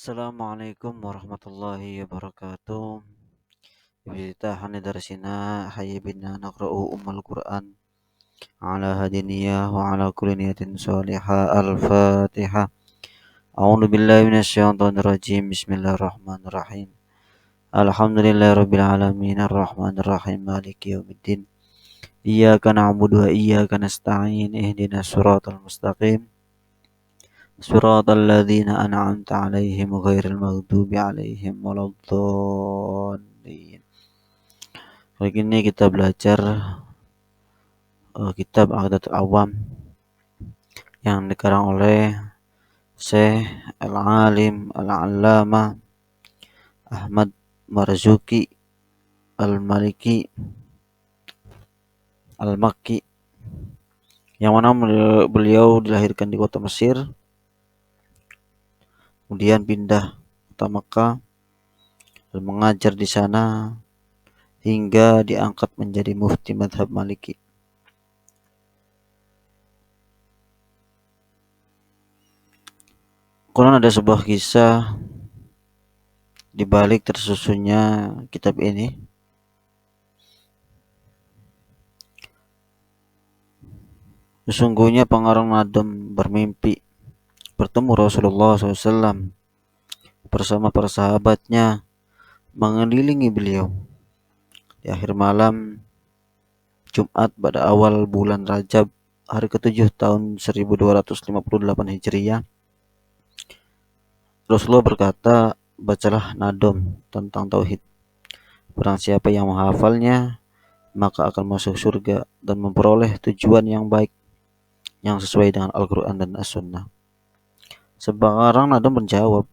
Assalamualaikum warahmatullahi wabarakatuh. Ibtida'an darsina hayya bina naqra'u ummul Qur'an ala hadiniyah wa ala kulli niyatin salihah. Al-Fatihah. A'udzu billahi minasyaitonir rajim. Bismillahirrahmanirrahim. Alhamdulillahirabbil alamin arrahmanir rahim maliki yaumiddin. Iyyaka na'budu wa iyyaka nasta'in. Ihdinas siratal mustaqim. Siratal ladzina an'amta 'alaihim ghairil maghdubi 'alaihim waladdallin. Kali ini kita belajar kitab Aqidatul Awam yang dikarang oleh Syekh Al-Alim Al-Allamah Ahmad Marzuki Al-Maliki Al-Makki, yang mana beliau dilahirkan di kota Mesir, kemudian pindah ke Makkah dan mengajar di sana hingga diangkat menjadi mufti madhab Maliki. Kemudian ada sebuah kisah di balik tersusunnya kitab ini. Sesungguhnya pengarang Nadam bermimpi bertemu Rasulullah SAW bersama para sahabatnya mengelilingi beliau di akhir malam Jumat pada awal bulan Rajab hari ke-7 tahun 1258 Hijriah. Rasulullah berkata, bacalah nadom tentang tauhid. Barang siapa yang menghafalnya maka akan masuk surga dan memperoleh tujuan yang baik yang sesuai dengan Al-Quran dan As-Sunnah. Sekarang nadom menjawab,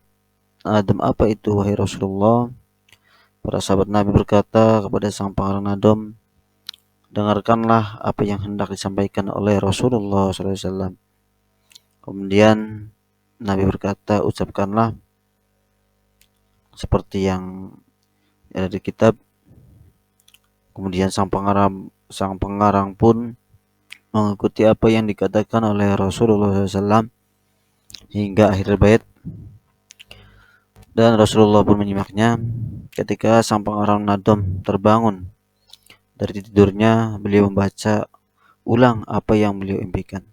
nadom apa itu wahai Rasulullah? Para sahabat Nabi berkata kepada sang pengarang nadom, dengarkanlah apa yang hendak disampaikan oleh Rasulullah SAW. Kemudian Nabi berkata, ucapkanlah seperti yang ada di kitab. Kemudian sang pengarang pun mengikuti apa yang dikatakan oleh Rasulullah SAW hingga akhir bait, dan Rasulullah pun menyimaknya. Ketika sang pengarang nadom terbangun dari tidurnya, beliau membaca ulang apa yang beliau impikan,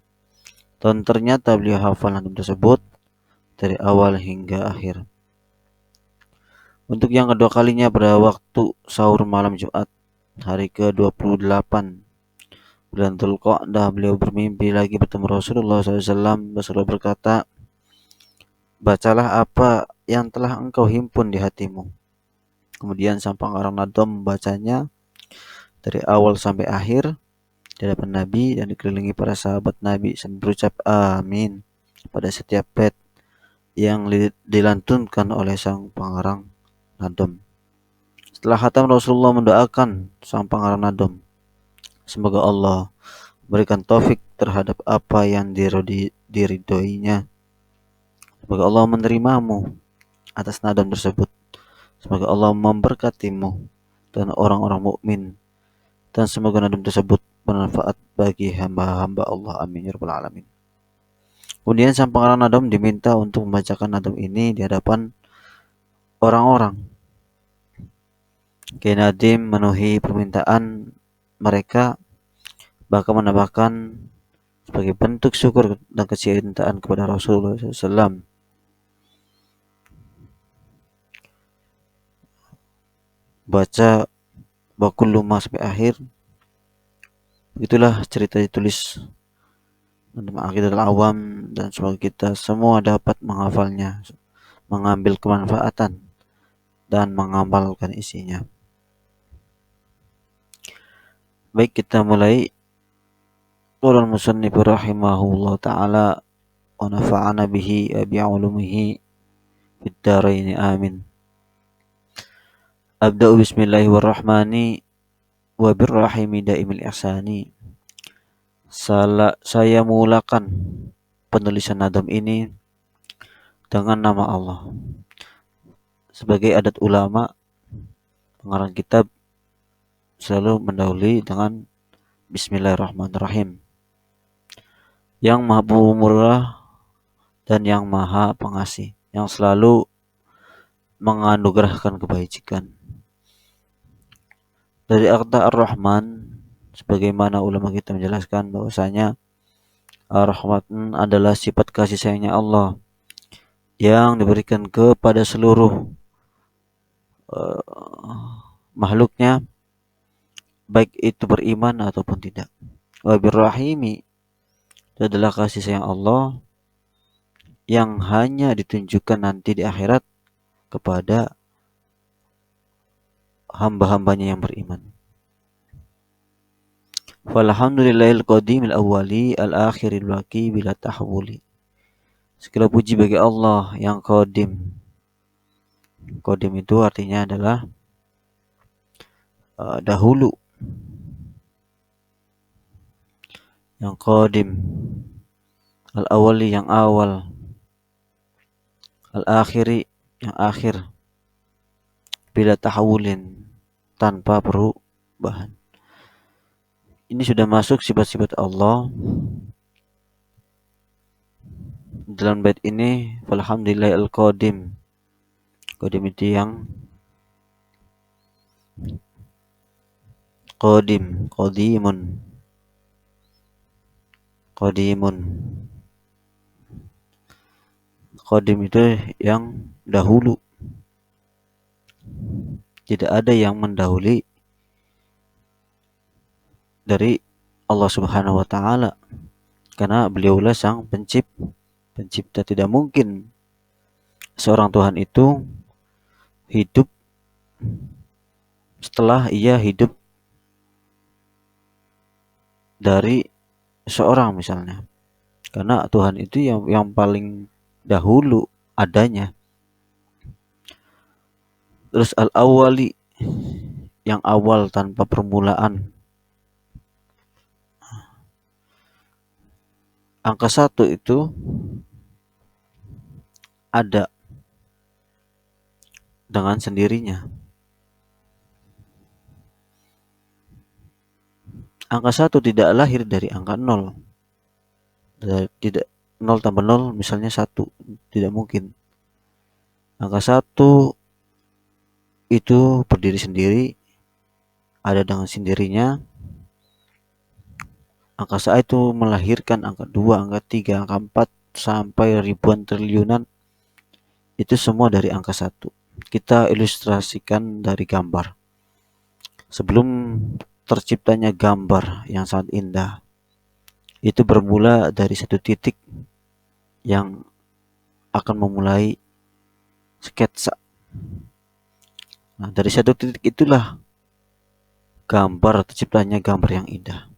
dan ternyata beliau hafal nadom tersebut dari awal hingga akhir. Untuk yang kedua kalinya pada waktu sahur malam Jumat hari ke-28 bulan Dzulqa'dah, beliau bermimpi lagi bertemu Rasulullah SAW. Rasulullah berkata, bacalah apa yang telah engkau himpun di hatimu. Kemudian sang pengarang nadom membacanya dari awal sampai akhir di hadapan Nabi dan dikelilingi para sahabat Nabi sambil berucap amin pada setiap bait yang dilantunkan oleh sang pengarang nadom. Setelah khatam, Rasulullah mendoakan sang pengarang nadom, semoga Allah berikan taufik terhadap apa yang diridhoinya. Semoga Allah menerimamu atas nadam tersebut. Semoga Allah memberkatimu dan orang-orang mukmin, dan semoga nadam tersebut bermanfaat bagi hamba-hamba Allah. Amin ya rabbal alamin. Kemudian sang pengarang nadam diminta untuk membacakan nadam ini di hadapan orang-orang. Kiai Nadim memenuhi permintaan mereka, bahkan menambahkan sebagai bentuk syukur dan kecintaan kepada Rasulullah SAW. Baca bakul lumah sampai akhir. Begitulah cerita ditulis dalam Aqidatul Awam, dan semoga kita semua dapat menghafalnya, mengambil kemanfaatan dan mengamalkan isinya. Baik, kita mulai. Qala al-musannif rahimahullah ta'ala wa nafa'ana bihi bi'ulumihi fid dharain amin. Abda'u bismillahirrahmanirrahim wa birrahimi daimil ihsani. Saya mulakan penulisan nadam ini dengan nama Allah. Sebagai adat ulama, pengarang kitab selalu mendahului dengan Bismillahirrahmanirrahim, yang maha pemurah dan yang maha pengasih, yang selalu menganugerahkan kebajikan. Dari kata Ar-Rahman, sebagaimana ulama kita menjelaskan bahwasanya Ar-Rahman adalah sifat kasih sayangnya Allah yang diberikan kepada seluruh makhluknya, baik itu beriman ataupun tidak. Wa birrahimi, itu adalah kasih sayang Allah yang hanya ditunjukkan nanti di akhirat kepada hamba-hambanya yang beriman. Falhamdulillahil qadimil awwali al-akhiril baqi bila tahwuli. Segala puji bagi Allah yang qadim. Qadim itu artinya adalah dahulu. Yang qadim, al-awwali yang awal, al-akhiri yang akhir, bila tahawulin tanpa perubahan. Ini sudah masuk sifat-sifat Allah. Dalam bait ini falhamdulillahil qadim. Qadim itu yang qadim, qadimun. Qadimun. Qadim itu yang dahulu. Tidak ada yang mendahului dari Allah Subhanahu wa taala, karena beliaulah sang pencipta. Tidak mungkin seorang Tuhan itu hidup setelah ia hidup dari seorang misalnya, karena Tuhan itu yang paling dahulu adanya. Terus al-awwali yang awal tanpa permulaan. Angka 1 itu ada dengan sendirinya. Angka 1 tidak lahir dari angka 0. Tidak 0 tambah 0 misalnya 1, tidak mungkin. Angka 1 itu berdiri sendiri, ada dengan sendirinya. Angka 1 itu melahirkan angka 2, angka 3, angka 4 sampai ribuan triliunan. Itu semua dari angka 1. Kita ilustrasikan dari gambar. Sebelum terciptanya gambar yang sangat indah, itu bermula dari satu titik yang akan memulai sketsa. Nah, dari satu titik itulah terciptanya gambar yang indah.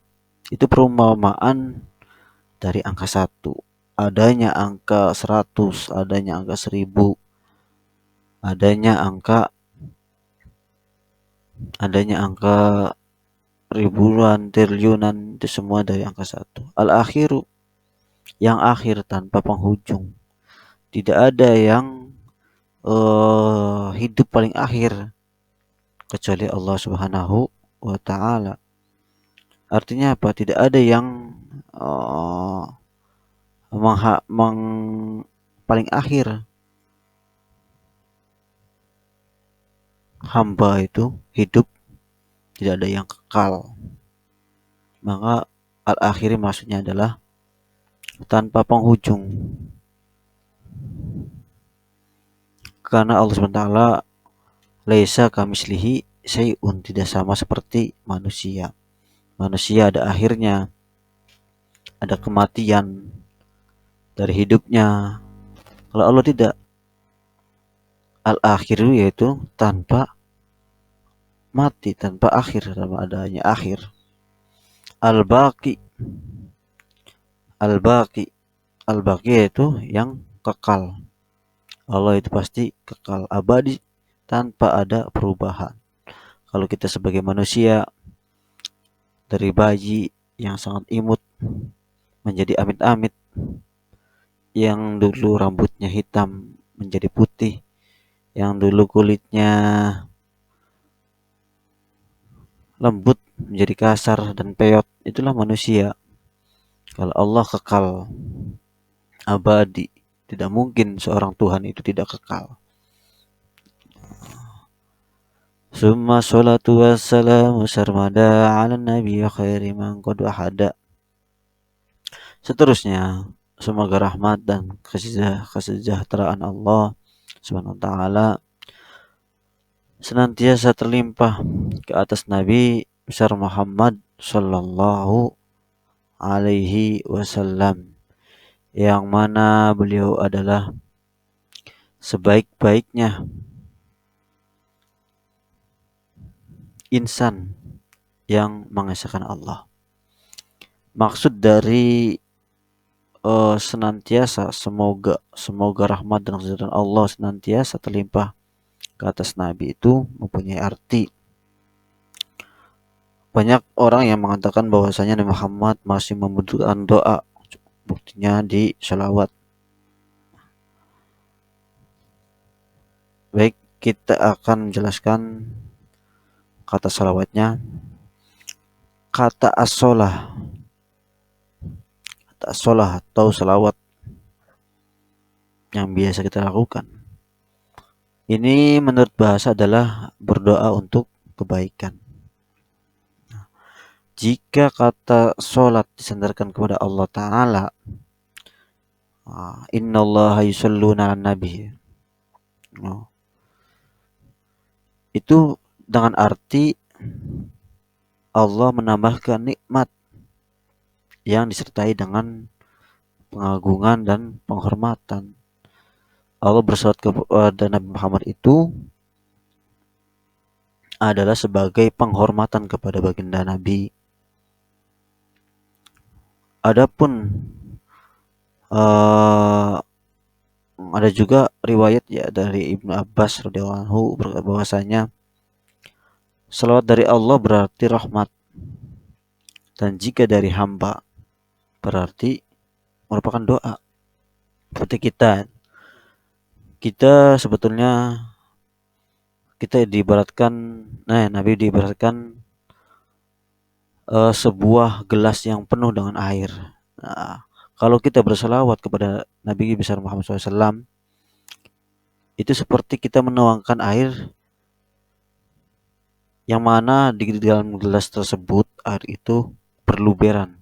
Itu perumpamaan dari angka 1. Adanya angka 100, adanya angka 1000, adanya angka ribuan, triliunan, itu semua dari angka 1. Al-akhiru, yang akhir tanpa penghujung. Tidak ada yang hidup paling akhir kecuali Allah Subhanahu wa taala. Artinya apa? Tidak ada yang paling akhir. Hamba itu hidup, tidak ada yang kekal. Maka al-akhiri maksudnya adalah tanpa penghujung. Karena Allah SWT laisa kamislihi syai'un, tidak sama seperti manusia. Manusia ada akhirnya, ada kematian dari hidupnya. Kalau Allah tidak. Al-akhiru yaitu tanpa mati, tanpa akhir, tanpa adanya akhir. Al-baqi, al-baqi yaitu yang kekal. Allah itu pasti kekal, abadi, tanpa ada perubahan. Kalau kita sebagai manusia, dari bayi yang sangat imut menjadi amit-amit, yang dulu rambutnya hitam menjadi putih, yang dulu kulitnya lembut menjadi kasar dan peyot, itulah manusia. Kalau Allah kekal, abadi, tidak mungkin seorang Tuhan itu tidak kekal. Summa salatu wassalamu sarmada ala nabi khairi man qad wahada. Seterusnya, semoga rahmat dan kesejahteraan Allah Subhanahu wa taala senantiasa terlimpah ke atas Nabi besar Muhammad sallallahu alaihi wasallam, yang mana beliau adalah sebaik-baiknya insan yang mengesahkan Allah. Maksud dari senantiasa, semoga rahmat dan kesejahteraan Allah senantiasa terlimpah ke atas Nabi itu mempunyai arti. Banyak orang yang mengatakan bahwasanya Nabi Muhammad masih membutuhkan doa. Buktinya di sholawat. Baik, kita akan menjelaskan kata sholawatnya. Kata as-sholah atau sholawat yang biasa kita lakukan, ini menurut bahasa adalah berdoa untuk kebaikan. Jika kata sholat disandarkan kepada Allah Ta'ala, innallaha yusalluna ala nabi, itu dengan arti Allah menambahkan nikmat yang disertai dengan pengagungan dan penghormatan. Allah bersalawat kepada Nabi Muhammad itu adalah sebagai penghormatan kepada baginda Nabi. Adapun ada juga riwayat ya dari Ibnu Abbas radhiyallahu anhu bahwasanya salawat dari Allah berarti rahmat, dan jika dari hamba berarti merupakan doa. Seperti kita sebetulnya Nabi diibaratkan sebuah gelas yang penuh dengan air. Nah, kalau kita berselawat kepada Nabi besar Muhammad SAW, itu seperti kita menuangkan air yang mana di dalam gelas tersebut air itu berluberan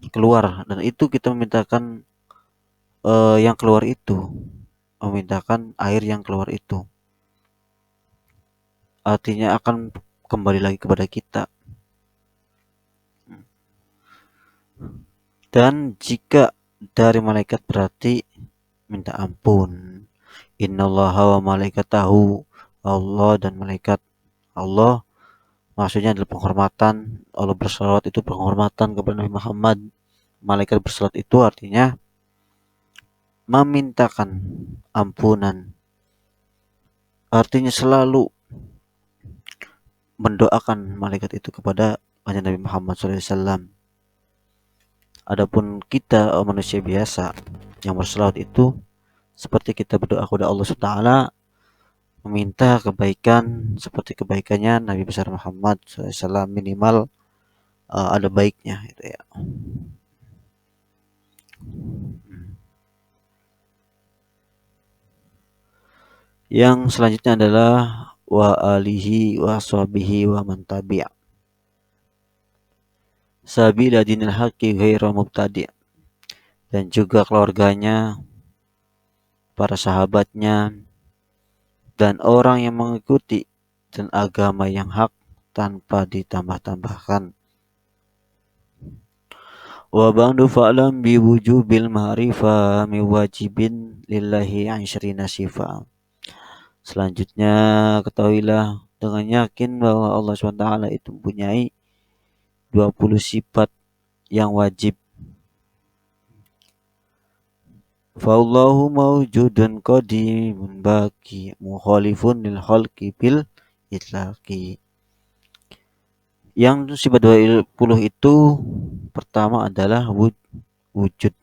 keluar, dan itu kita memintakan yang keluar itu, memintakan air yang keluar itu, artinya akan kembali lagi kepada kita. Dan jika dari malaikat berarti minta ampun. Innallaha wa malaikatahu, Allah dan malaikat Allah maksudnya adalah penghormatan. Allah bersalawat itu penghormatan kepada Nabi Muhammad. Malaikat bersalawat itu artinya memintakan ampunan, artinya selalu mendoakan malaikat itu kepada Nabi Muhammad SAW. Adapun kita manusia biasa yang berselawat itu seperti kita berdoa kepada Allah SWT, meminta kebaikan seperti kebaikannya Nabi besar Muhammad SAW, minimal ada baiknya gitu ya. Yang selanjutnya adalah wa alihi wa sahbihi wa man tabi' sabila dinil haqqi ghairu mubtadi', dan juga keluarganya, para sahabatnya, dan orang yang mengikuti dan agama yang hak tanpa ditambah-tambahkan. Wa ba'du fa'lam bi wujubil ma'rifah mi wajibin lillahi ansyarina sifa. Selanjutnya ketahuilah dengan yakin bahwa Allah SWT itu mempunyai 20 sifat yang wajib. Fa'allahu mawjudun qadimun baki mukhalifun lil khalqi bil itlaqi. Yang sifat 20 itu pertama adalah wujud,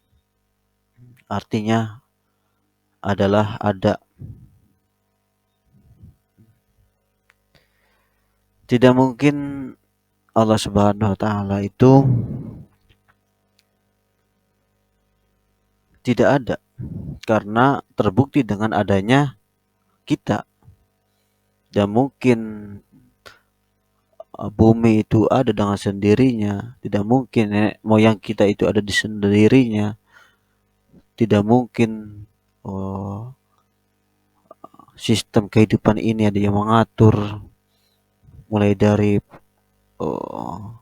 artinya adalah ada. Tidak mungkin Allah Subhanahu wa taala itu tidak ada, karena terbukti dengan adanya kita. Tidak mungkin bumi itu ada dengan sendirinya. Tidak mungkin nenek moyang kita itu ada di sendirinya. Tidak mungkin oh, sistem kehidupan ini ada yang mengatur, mulai dari oh,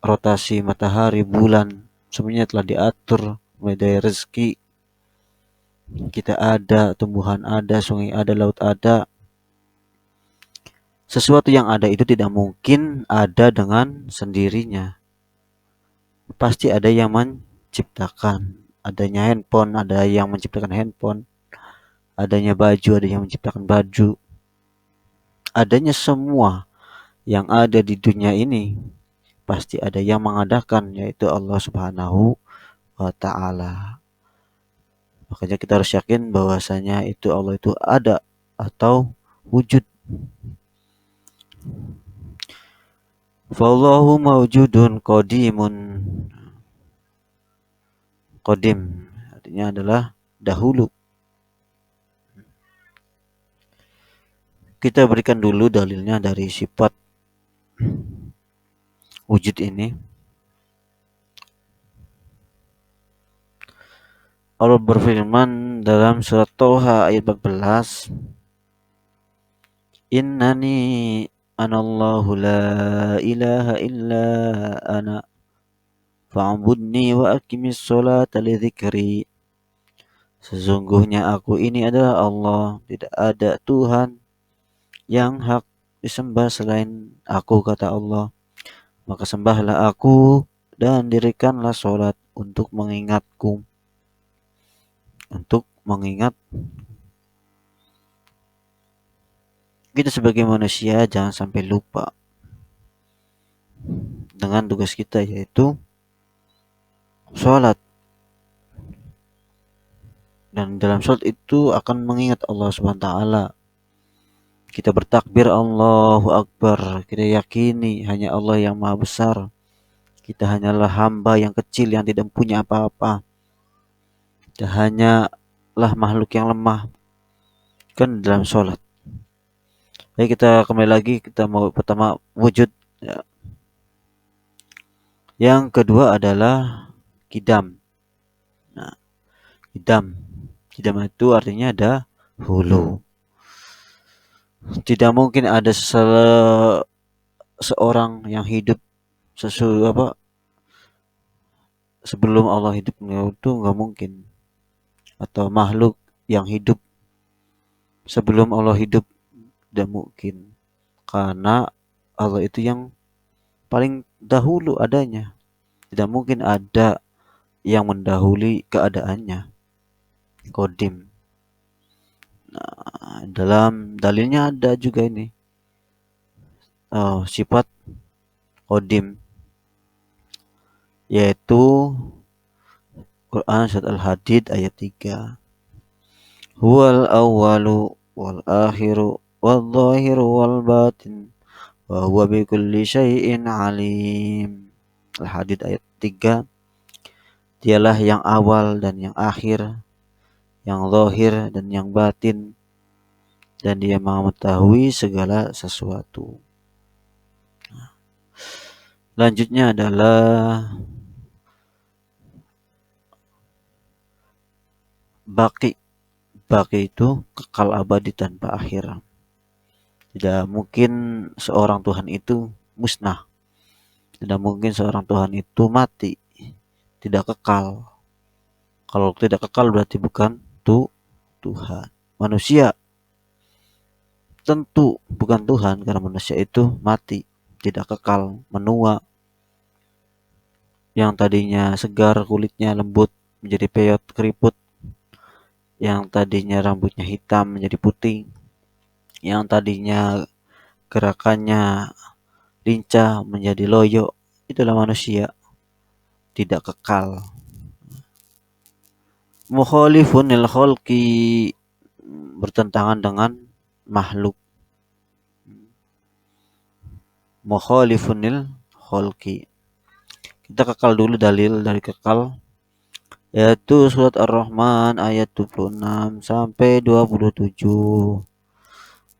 rotasi matahari, bulan, semuanya telah diatur, mulai dari rezeki kita ada, tumbuhan ada, sungai ada, laut ada. Sesuatu yang ada itu tidak mungkin ada dengan sendirinya. Pasti ada yang menciptakan. Adanya handphone, ada yang menciptakan handphone. Adanya baju, ada yang menciptakan baju. Adanya semua yang ada di dunia ini pasti ada yang mengadakan, yaitu Allah Subhanahu wa taala. Makanya kita harus yakin bahwasanya itu Allah itu ada atau wujud. Fallahu mawjudun qadimun. Qadim artinya adalah dahulu. Kita berikan dulu dalilnya dari sifat wujud ini. Allah berfirman dalam surat Toha ayat 14, Innani anallahu la ilaha illa ana fa'budni wa aqimis sholata li dzikri. Sesungguhnya aku ini adalah Allah, tidak ada Tuhan yang hak disembah selain aku, kata Allah. Maka sembahlah aku dan dirikanlah sholat untuk mengingatku. Untuk mengingat kita sebagai manusia jangan sampai lupa dengan tugas kita, yaitu sholat. Dan dalam sholat itu akan mengingat Allah Subhanahu wa taala. Kita bertakbir Allahu Akbar. Kita yakini hanya Allah yang maha besar. Kita hanyalah hamba yang kecil yang tidak punya apa-apa. Kita hanyalah makhluk yang lemah. Kan dalam sholat. Baik, kita kembali lagi. Kita mau pertama wujud. Ya. Yang kedua adalah kidam. Nah, kidam. Kidam itu artinya ada hulu. Tidak mungkin ada seorang yang hidup sebelum Allah hidup, itu nggak mungkin. Atau makhluk yang hidup sebelum Allah hidup, tidak mungkin. Karena Allah itu yang paling dahulu adanya. Tidak mungkin ada yang mendahului keadaannya. Qadim. Nah, dalam dalilnya ada juga ini. Sifat qadim, yaitu Quran surat Al-Hadid ayat 3. Huwal awwalu wal akhiru wal zahiru wal batin wa huwa bikulli syai'in alim. Al-Hadid ayat 3. Dialah yang awal dan yang akhir, yang zahir dan yang batin, dan dia mengetahui segala sesuatu. Lanjutnya adalah baqi. Baqi itu kekal abadi tanpa akhir. Tidak mungkin seorang Tuhan itu musnah. Tidak mungkin seorang Tuhan itu mati. Tidak kekal. Kalau tidak kekal berarti bukan Tuhan. Manusia tentu bukan Tuhan, karena manusia itu mati, tidak kekal, menua. Yang tadinya segar kulitnya lembut menjadi peyot keriput. Yang tadinya rambutnya hitam menjadi putih. Yang tadinya gerakannya lincah menjadi loyo. Itulah manusia, tidak kekal. Mukhalifunil khalqi, bertentangan dengan makhluk. Mukhalifunil khalqi. Kita kekal dulu dalil dari kekal, yaitu surat Ar-Rahman ayat 26 sampai 27.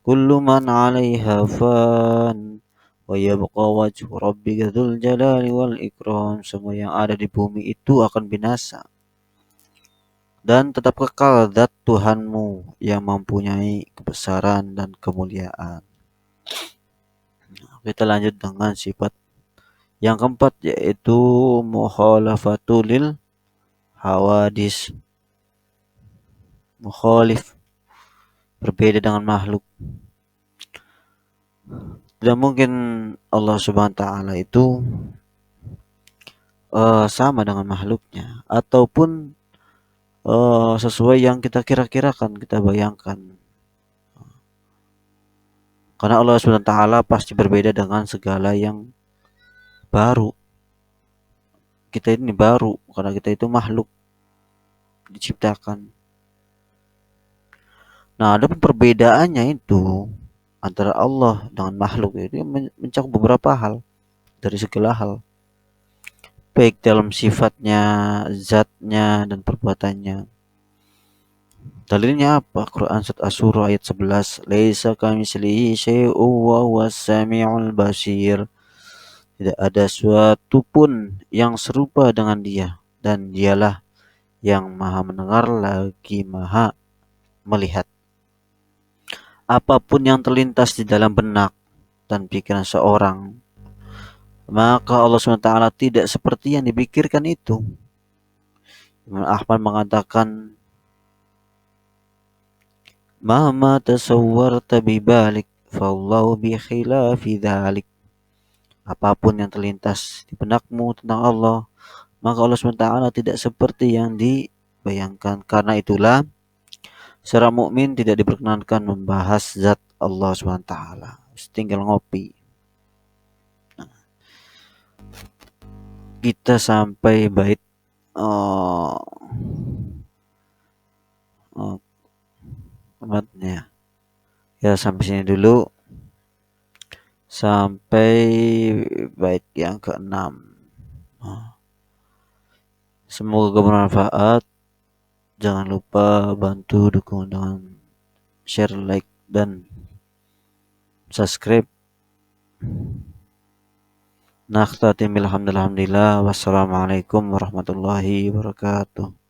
kullu man 'alaiha fan wa yabqa wajhu rabbika dzul jalali wal ikram. Semua yang ada di bumi itu akan binasa dan tetap kekal zat Tuhanmu yang mempunyai kebesaran dan kemuliaan. Kita lanjut dengan sifat yang keempat, yaitu mukhalafatul hawadis. Mukhalif, berbeda dengan makhluk. Tidak mungkin Allah Subhanahu wa taala itu sama dengan makhluknya ataupun sesuai yang kita kira-kirakan, kita bayangkan. Karena Allah Subhanahu wa taala pasti berbeda dengan segala yang baru. Kita ini baru karena kita itu makhluk diciptakan. Nah, ada perbedaannya itu antara Allah dengan makhluk itu mencakup beberapa hal dari segala hal, baik dalam sifatnya, zatnya, dan perbuatannya. Dalilnya apa? Quran surat Asy-Syura ayat 11, "Laisa kamitslihi syai'un wa huwas samiul basir." Tidak ada suatu pun yang serupa dengan Dia dan Dialah yang Maha mendengar lagi Maha melihat. Apapun yang terlintas di dalam benak dan pikiran seorang, maka Allah SWT tidak seperti yang dipikirkan itu. Imam Ahmad mengatakan, "Ma tasawwarta bibalik, fallahu bi khilafi dzalik." Apapun yang terlintas di benakmu tentang Allah, maka Allah SWT tidak seperti yang dibayangkan. Karena itulah seorang mukmin tidak diperkenankan membahas zat Allah SWT. Tinggal ngopi. Kita sampai bait uh, ya. Ya sampai sini dulu. Sampai bait yang ke-6. Semoga bermanfaat. Jangan lupa bantu dukung dengan share, like, dan subscribe. Nakhtatim alhamdulillah. Wassalamualaikum warahmatullahi wabarakatuh.